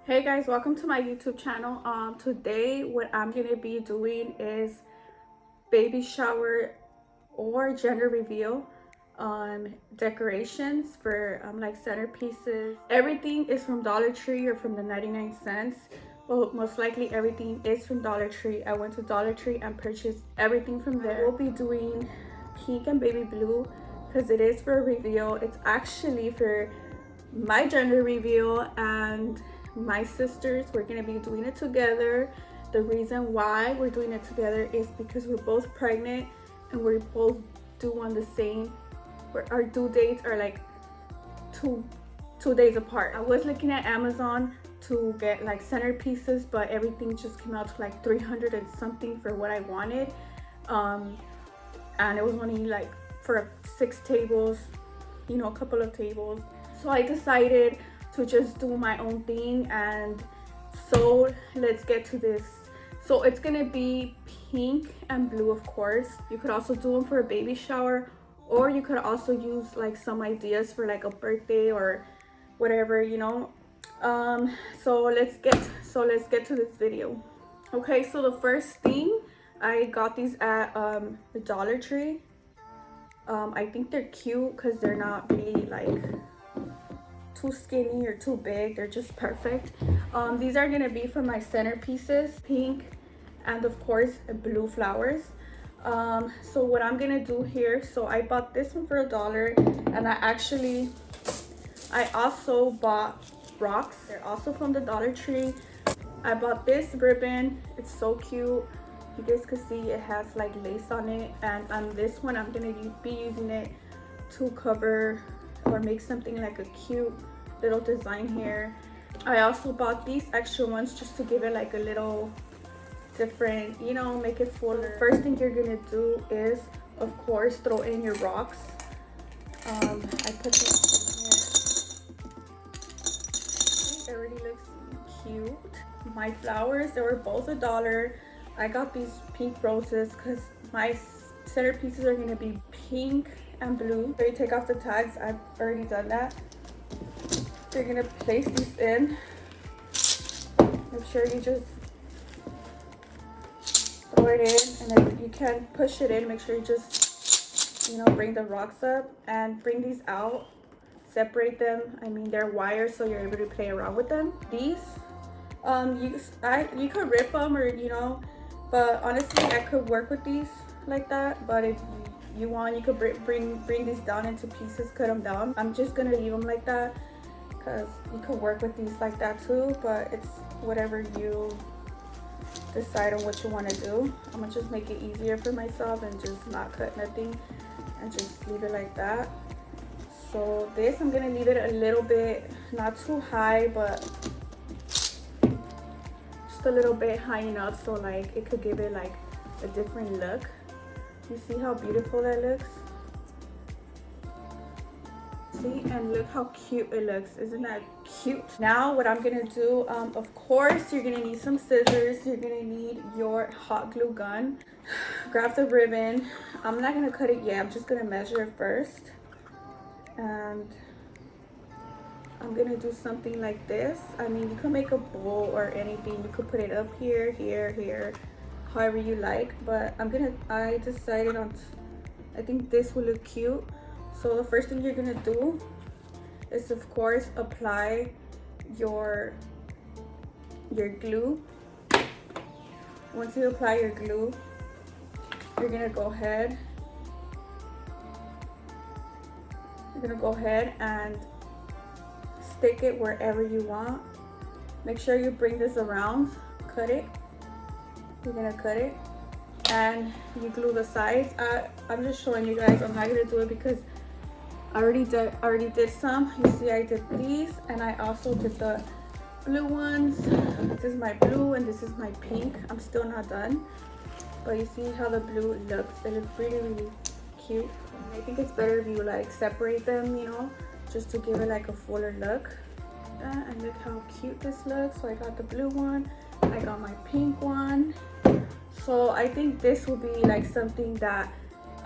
Hey guys, welcome to my YouTube channel. Today what I'm gonna be doing is baby shower or gender reveal decorations for like centerpieces. Everything is from Dollar Tree or from the 99 cents. Well, most likely everything is from Dollar Tree. I went to Dollar Tree and purchased everything from there. We'll be doing pink and baby blue because it is for a reveal. It's actually for my gender reveal and my sisters. We're gonna be doing it together. The reason why we're doing it together is because we're both pregnant and we're both due on the same, our due dates are like two days apart. I was looking at Amazon to get like centerpieces, but everything just came out to like 300 and something for what I wanted, and it was only like for 6 tables, you know, a couple of tables. So I decided to just do my own thing, and so let's get to this. So it's gonna be pink and blue, of course. You could also do them for a baby shower, or you could also use like some ideas for like a birthday or whatever, you know. So let's get to this video. Okay, so the first thing, I got these at the Dollar Tree. I think they're cute because they're not really like too skinny or too big. They're just perfect. These are gonna be for my centerpieces, pink and of course blue flowers. So what I'm gonna do here, so I bought this one for $1, and I also bought rocks. They're also from the Dollar Tree. I bought this ribbon. It's so cute. You guys can see it has like lace on it, and on this one I'm gonna be using it to cover or make something like a cute little design here. I also bought these extra ones just to give it like a little different, you know, make it fuller. First thing you're gonna do is, of course, throw in your rocks. I put this in here. It already looks cute. My flowers, they were both $1. I got these pink roses because my centerpieces are gonna be pink and blue. So you take off the tags. I've already done that. So you're gonna place these in. Make sure you just throw it in, and then you can push it in. Make sure you just, you know, bring the rocks up and bring these out. Separate them. I mean, they're wire, so you're able to play around with them. These, you could rip them, or you know, but honestly, I could work with these like that. But if you want, you could bring these down into pieces, cut them down. I'm just gonna leave them like that because you could work with these like that too, but it's whatever you decide on what you want to do. I'm gonna just make it easier for myself and just not cut nothing and just leave it like that. So this, I'm gonna leave it a little bit, not too high, but just a little bit high enough so like it could give it like a different look. You see how beautiful that looks? See, and look how cute it looks. Isn't that cute? Now what I'm gonna do, of course you're gonna need some scissors. You're gonna need your hot glue gun. Grab the ribbon. I'm not gonna cut it yet. I'm just gonna measure it first. And I'm gonna do something like this. I mean, you could make a bowl or anything. You could put it up here, here, however you like, but I decided on, I think this will look cute. So the first thing you're gonna do is, of course, apply your glue. Once you apply your glue, you're gonna go ahead and stick it wherever you want. Make sure you bring this around, cut it. You're gonna cut it and you glue the sides. I'm just showing you guys. I'm not gonna do it because I already did some. You see, I did these, and I also did the blue ones. This is my blue and this is my pink. I'm still not done, but you see how the blue looks. It looks really, really cute. I think it's better if you like separate them, you know, just to give it like a fuller look. And look how cute this looks. So I got the blue one, I got my pink one. So I think this will be like something that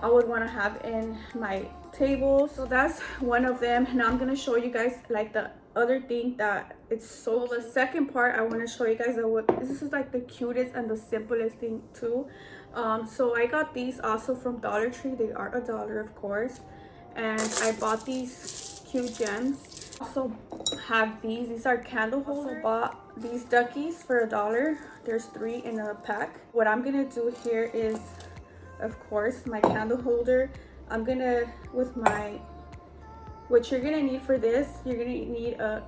I would want to have in my table. So that's one of them. Now I'm going to show you guys like the other thing that it's so cute. The second part I want to show you guys that what this is like the cutest and the simplest thing too. So I got these also from Dollar Tree. They are $1, of course, and I bought these cute gems. Also have these are candle holders. Also bought these duckies for $1. There's 3 in a pack. What I'm gonna do here is, of course, my candle holder. I'm gonna, with my, what you're gonna need for this, you're gonna need a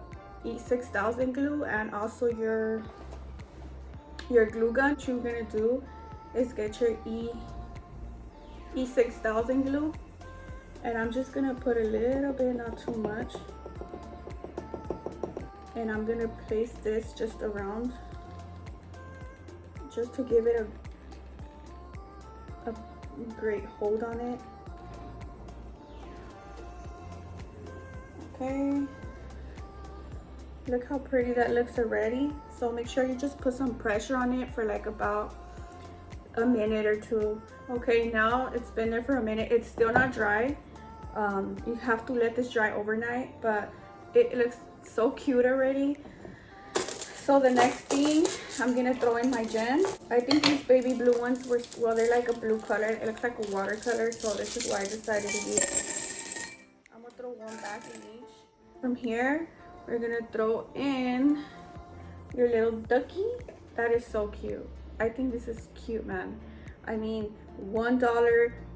E6000 glue and also your glue gun. What you're gonna do is get your E6000 glue, and I'm just gonna put a little bit, not too much, and I'm gonna place this just around, just to give it a great hold on it. Okay, look how pretty that looks already. So make sure you just put some pressure on it for like about a minute or 2. Okay, now it's been there for a minute. It's still not dry. You have to let this dry overnight, but it looks so cute already. So the next thing, I'm gonna throw in my gems. I think these baby blue ones were, well, they're like a blue color. It looks like a watercolor, so this is why I decided to use. I'm gonna throw one back in each. From here, we're gonna throw in your little ducky. That is so cute. I think this is cute, man. I mean, $1,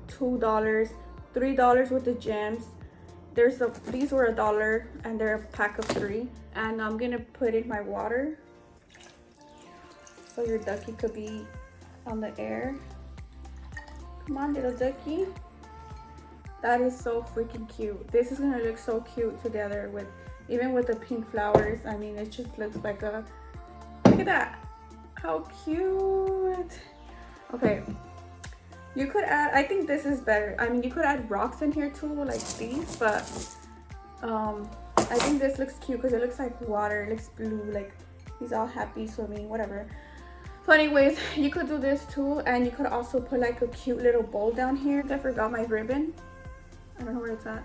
$2, $3 with the gems. These were $1 and they're a pack of 3. And I'm gonna put in my water so your ducky could be on the air. Come on, little ducky. That is so freaking cute. This is gonna look so cute together with, even with the pink flowers. I mean, it just looks like a, look at that. How cute. Okay, you could add, I think this is better. I mean, you could add rocks in here too, like these, but I think this looks cute because it looks like water. It looks blue, like he's all happy swimming, whatever. So anyways, you could do this too, and you could also put like a cute little bowl down here. I forgot my ribbon. I don't know where it's at,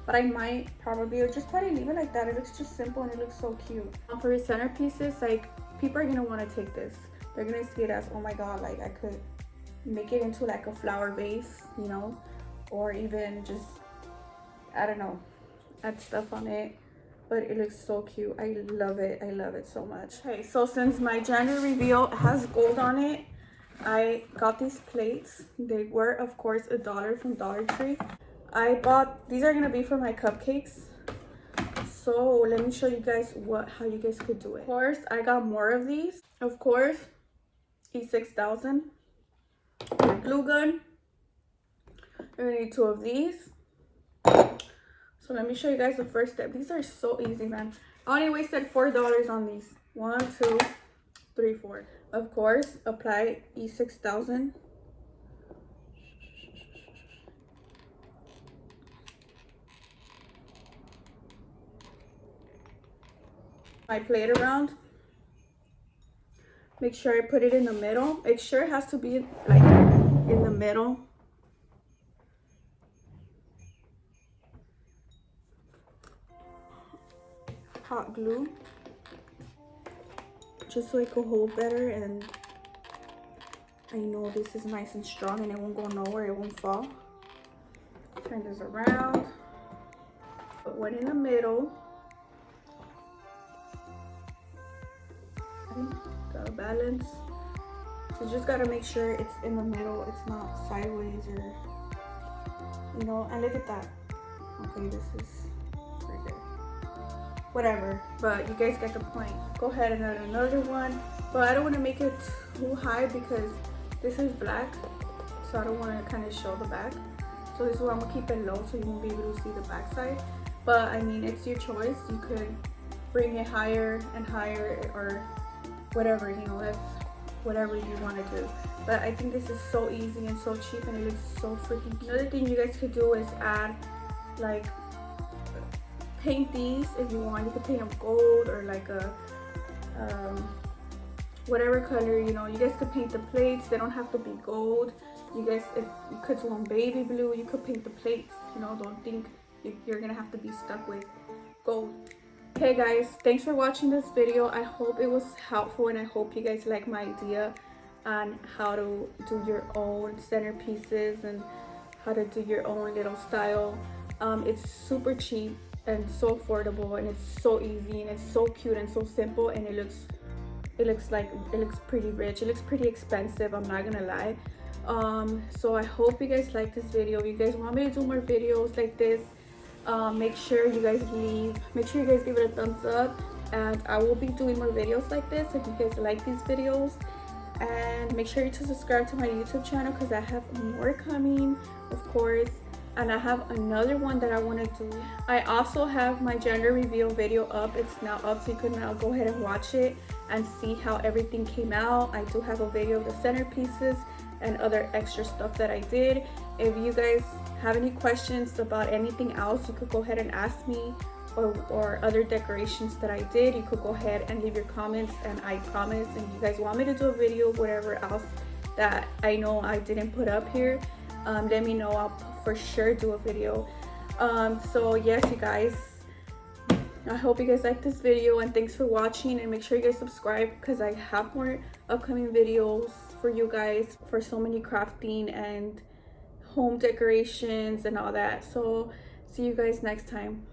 but I might probably, or just probably leave it like that. It looks just simple and it looks so cute. For your centerpieces, like, people are gonna want to take this. They're gonna see it as, oh my god, like I could make it into like a flower vase, you know, or even just, I don't know, add stuff on it. But it looks so cute. I love it. I love it so much. Okay, so since my gender reveal has gold on it, I got these plates. They were, of course, $1 from Dollar Tree. I bought, these are gonna be for my cupcakes. So let me show you guys how you guys could do it. Of course, I got more of these. Of course, E6000. My glue gun. You're gonna need 2 of these. So let me show you guys the first step. These are so easy, man. I only wasted $4 on these. 1, 2, 3, 4. Of course, apply E6000. My plate around. Make sure I put it in the middle. It sure has to be like in the middle. Hot glue, just so it could hold better, and I know this is nice and strong and it won't go nowhere, it won't fall. Turn this around, put one in the middle. Okay, gotta balance. You just gotta make sure it's in the middle, it's not sideways or, you know, and look at that. Okay, this is pretty good. Whatever, but you guys get the point. Go ahead and add another one, but I don't want to make it too high because this is black, so I don't want to kind of show the back. So this is why I'm gonna keep it low so you won't be able to see the back side. But I mean, it's your choice. You could bring it higher and higher, or whatever, you know, that's whatever you want to do. But I think this is so easy and so cheap, and it looks so freaking cute. Another thing you guys could do is add, like, paint these if you want. You could paint them gold or like a whatever color, you know. You guys could paint the plates. They don't have to be gold. You guys, if you could do one baby blue, you could paint the plates, you know. Don't think you're gonna have to be stuck with gold. Okay guys, thanks for watching this video. I hope it was helpful and I hope you guys like my idea on how to do your own centerpieces and how to do your own little style. It's super cheap and so affordable, and it's so easy, and it's so cute and so simple, and it looks pretty rich. It looks pretty expensive, I'm not gonna lie. So I hope you guys like this video. If you guys want me to do more videos like this, make sure you guys give it a thumbs up, and I will be doing more videos like this if you guys like these videos. And make sure to subscribe to my YouTube channel because I have more coming, of course. And I have another one that I want to do. I also have my gender reveal video up. It's now up, so you can now go ahead and watch it and see how everything came out. I do have a video of the centerpieces and other extra stuff that I did. If you guys have any questions about anything else, you could go ahead and ask me, or other decorations that I did. You could go ahead and leave your comments, and I promise, and you guys want me to do a video, whatever else that I know I didn't put up here, let me know. I'll for sure do a video. So yes, you guys, I hope you guys like this video, and thanks for watching, and make sure you guys subscribe because I have more upcoming videos for you guys for so many crafting and home decorations and all that. So see you guys next time.